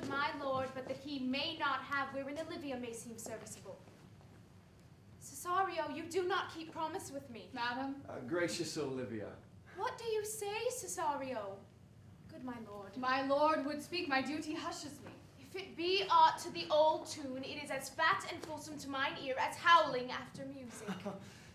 my lord, but that he may not have wherein Olivia may seem serviceable. Cesario, you do not keep promise with me. Madam? Gracious Olivia. What do you say, Cesario? Good my lord. My lord would speak, my duty hushes me. If it be aught to the old tune, it is as fat and fulsome to mine ear as howling after music.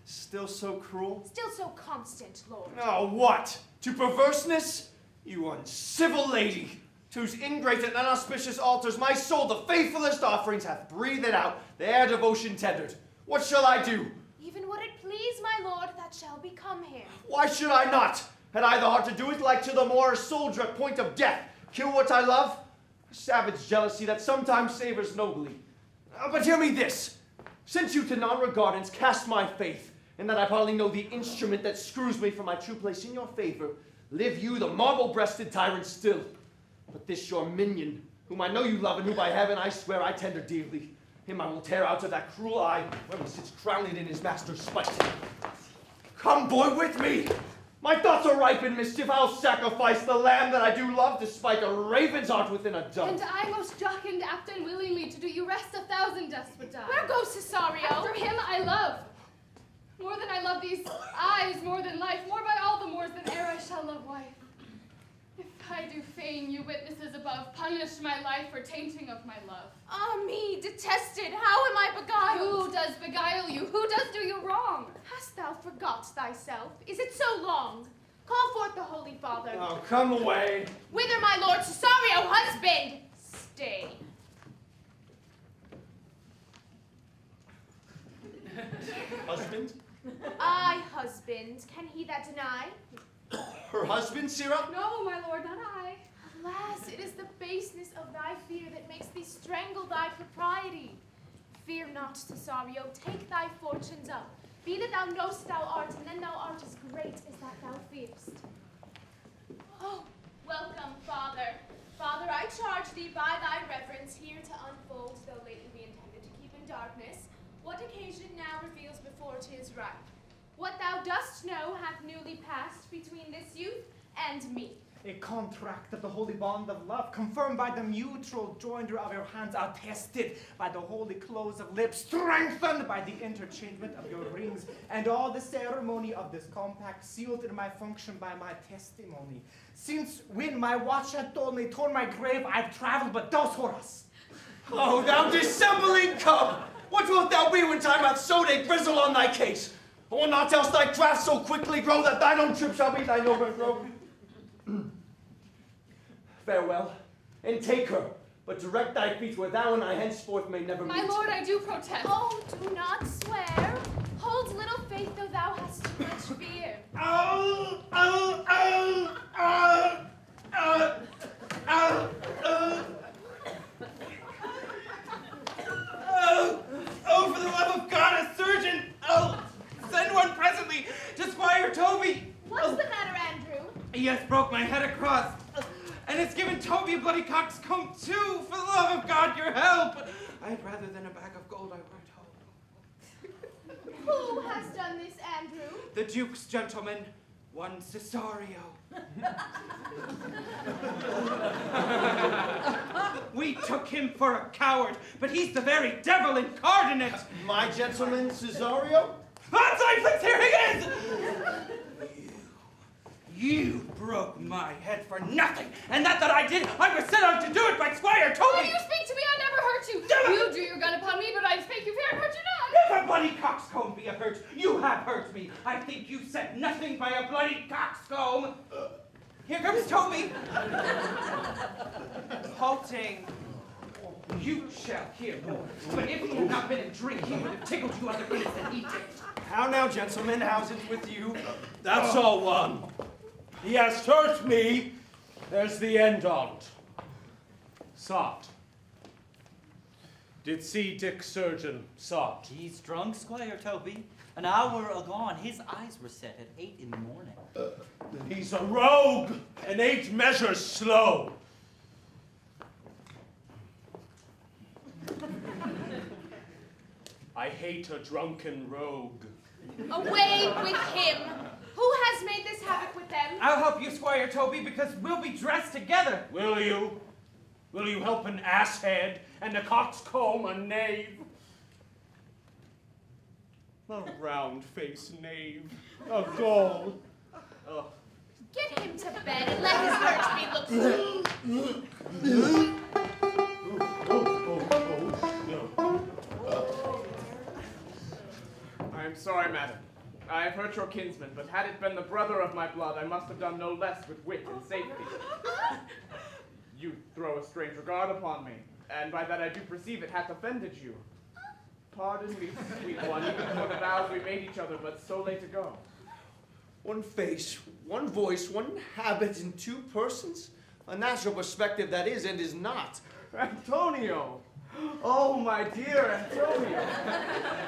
Still so cruel? Still so constant, lord. Oh, what? To perverseness? You uncivil lady, to whose ingrate and unauspicious altars my soul the faithfulest offerings hath breathed out, their devotion tendered. What shall I do? Even what it please, my lord, that shall become him. Why should I not? Had I the heart to do it, like to the more soldier at point of death, kill what I love? A savage jealousy that sometimes savors nobly. But hear me this. Since you to non-regardance cast my faith, and that I probably know the instrument that screws me from my true place in your favor, live you the marble-breasted tyrant still. But this your minion, whom I know you love, and who by heaven I swear I tender dearly, him I will tear out of that cruel eye, where he sits crowned in his master's spite. Come, boy, with me! My thoughts are ripe in mischief. I'll sacrifice the lamb that I do love, despite a raven's heart within a dove. And I most jocund apt and willingly to do you rest 1,000 deaths would die. Where goes Cesario? After him I love. More than I love these eyes, more than life, more by all the mores than e'er I shall love wife. If I do feign you witnesses above, punish my life for tainting of my love. Ah, me, detested, how am I beguiled? Who does beguile you? Who does do you wrong? Hast thou forgot thyself? Is it so long? Call forth the Holy Father. Oh, come away. Whither, my lord Cesario, husband? Stay. Husband? Aye, husband. Can he that deny? Her husband, Sirrah? No, my lord, not I. Alas, it is the baseness of thy fear that makes thee strangle thy propriety. Fear not, Cesario, take thy fortunes up. Be that thou know'st thou art, and then thou art as great as that thou fearst. Oh, welcome, Father. Father, I charge thee by thy reverence here to unfold, though lately we intended to keep in darkness, what occasion now reveals before 'tis ripe. What thou dost know hath newly passed between this youth and me. A contract of the holy bond of love, confirmed by the mutual joinder of your hands, attested by the holy close of lips, strengthened by the interchangement of your rings, and all the ceremony of this compact sealed in my function by my testimony. Since when my watch had told me toward my grave I've traveled but those horas. Oh, thou dissembling cub! What wilt thou be when time hath sowed a grizzle on thy case? Or not else thy craft so quickly grow that thine own trip shall be thine overthrow? Farewell, and take her, but direct thy feet where thou and I henceforth may never meet. My lord, I do protest. Oh, do not swear. Hold little faith, though thou hast too much fear. Oh, for the love of God, a surgeon! Oh, send one presently to Squire Toby! What's the matter, Andrew? He has broke my head across, and it's given Toby a bloody coxcomb too. For the love of God, your help! I'd rather than a bag of gold I were at home. Who has done this, Andrew? The Duke's gentleman, one Cesario. We took him for a coward, but he's the very devil incarnate. My gentleman, Cesario? That's right, here he is! You broke my head for nothing, and that I did, I was set on to do it by Squire Toby! When you speak to me, I never hurt you. You drew your gun upon me, but I spake you fair and hurt you not. If a bloody coxcomb be a hurt, you have hurt me. I think you said nothing by a bloody coxcomb. Here comes Toby. Halting. You shall hear more. But if he had not been in drink, he would have tickled you other minutes than he did. How now, gentlemen, how's it with you? That's all one. He has hurt me. There's the end on't. Soft. Did see Dick Surgeon soft. He's drunk, Squire Toby. An hour agone, his eyes were set at 8 in the morning. He's a rogue, and 8 measures slow. I hate a drunken rogue. Away with him. Who has made this havoc with them? I'll help you, Squire Toby, because we'll be dressed together. Will you? Will you help an asshead and a coxcomb a knave? A round-faced knave, a gull. Oh. Get him to bed and let his hurt be looked I am sorry, madam. I have hurt your kinsman, but had it been the brother of my blood, I must have done no less with wit and safety. You throw a strange regard upon me, and by that I do perceive it hath offended you. Pardon me, sweet one, even for the vows we made each other but so late ago. One face, one voice, one habit in two persons? A natural perspective that is and is not. Antonio! Oh, my dear Antonio!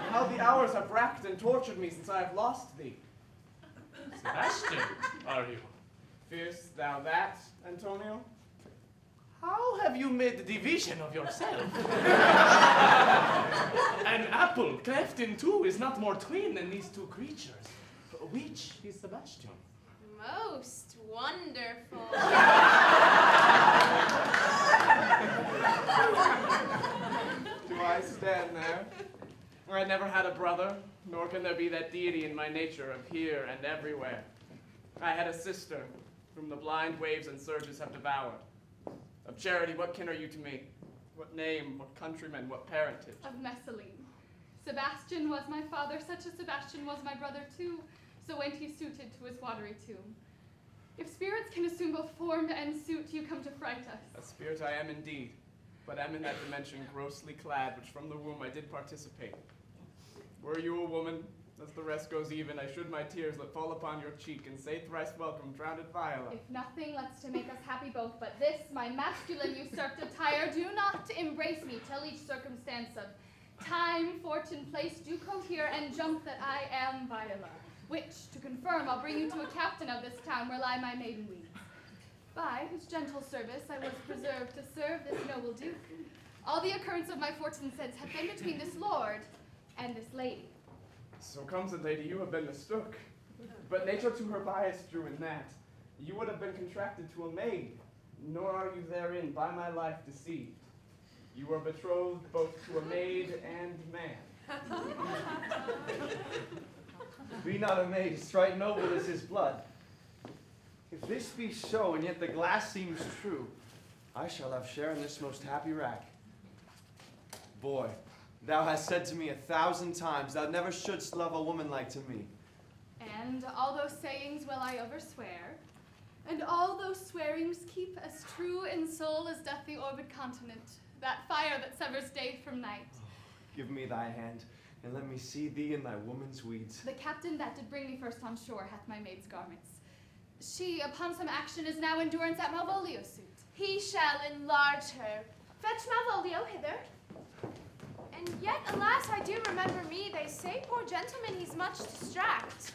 How the hours have racked and tortured me since I have lost thee. Sebastian, are you? Fear'st thou that, Antonio? How have you made the division of yourself? An apple cleft in two is not more twain than these two creatures. Which is Sebastian? Most wonderful. Do I stand there? I never had a brother, nor can there be that deity in my nature of here and everywhere. I had a sister, whom the blind waves and surges have devoured. Of charity, what kin are you to me? What name, what countryman, what parentage? Of Messalene. Sebastian was my father, such a Sebastian was my brother too, so went he suited to his watery tomb. If spirits can assume both form and suit, you come to fright us. A spirit I am indeed, but am in that dimension grossly clad, which from the womb I did participate. Were you a woman, as the rest goes even, I should my tears let fall upon your cheek, and say thrice welcome, drowned Viola. If nothing lets to make us happy both, but this, my masculine usurped attire, do not embrace me till each circumstance of time, fortune, place do cohere, and jump that I am Viola, which, to confirm, I'll bring you to a captain of this town where lie my maiden weeds, by whose gentle service I was preserved to serve this noble duke. All the occurrence of my fortune since have been between this lord and this lady. So comes it, lady, you have been mistook. But nature to her bias drew in that. You would have been contracted to a maid, nor are you therein by my life deceived. You are betrothed both to a maid and man. Be not a maid, right noble is his blood. If this be so, and yet the glass seems true, I shall have share in this most happy rack. Boy, thou hast said to me 1,000 times, thou never shouldst love a woman like to me. And all those sayings will I overswear, and all those swearings keep as true in soul as doth the orbed continent, that fire that severs day from night. Give me thy hand, and let me see thee in thy woman's weeds. The captain that did bring me first on shore hath my maid's garments. She, upon some action, is now endurance at Malvolio's suit. He shall enlarge her. Fetch Malvolio hither. And yet, alas, I do remember me. They say, poor gentleman, he's much distract.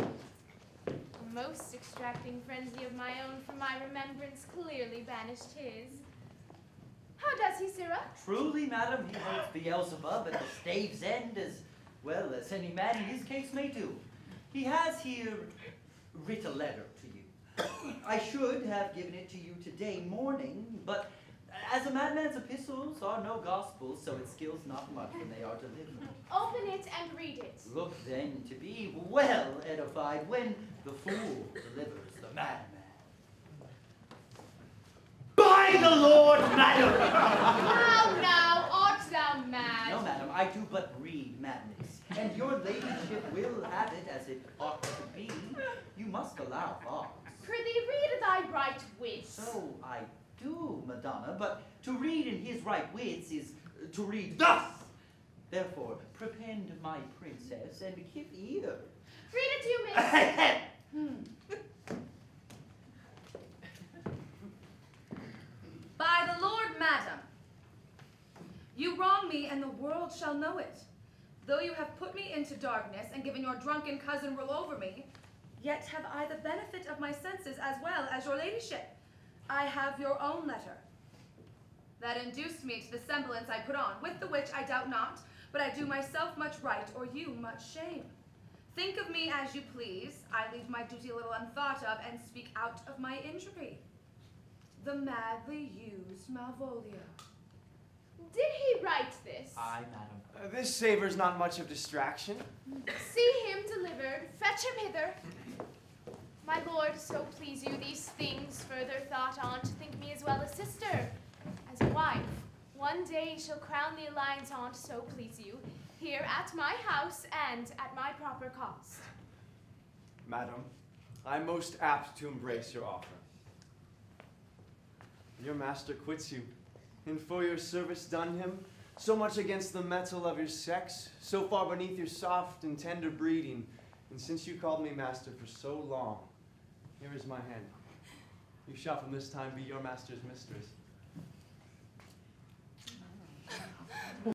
A most extracting frenzy of my own from my remembrance clearly banished his. How does he, Sirrah? Truly, madam, he holds Beelzebub at the stave's end as well as any man in his case may do. He has here writ a letter to you. I should have given it to you today morning, but as a madman's epistles are no gospels, so it skills not much when they are delivered. Open it and read it. Look then to be well edified when the fool delivers the madman. By the Lord, madam! Now, art thou mad? No, madam, I do but read madness, and your ladyship will have it as it ought to be. You must allow Fox. Prithee, read thy right wits. So I do, Madonna, but to read in his right wits is to read thus. Therefore, prepend my princess and give ear. Read it to you, miss. By the Lord, madam, you wrong me, and the world shall know it. Though you have put me into darkness and given your drunken cousin rule over me, yet have I the benefit of my senses as well as your ladyship. I have your own letter that induced me to the semblance I put on, with the which I doubt not, but I do myself much right, or you much shame. Think of me as you please. I leave my duty a little unthought of, and speak out of my injury. the madly used Malvolio. Did he write this? Aye, madam. This savors not much of distraction. See him delivered, fetch him hither. My lord, so please you, these things further thought on to think me as well a sister, as a wife. One day shall crown the alliance on, so please you, here at my house and at my proper cost. Madam, I'm most apt to embrace your offer. Your master quits you, and for your service done him, so much against the metal of your sex, so far beneath your soft and tender breeding, and since you called me master for so long, here is my hand. You shall from this time be your master's mistress.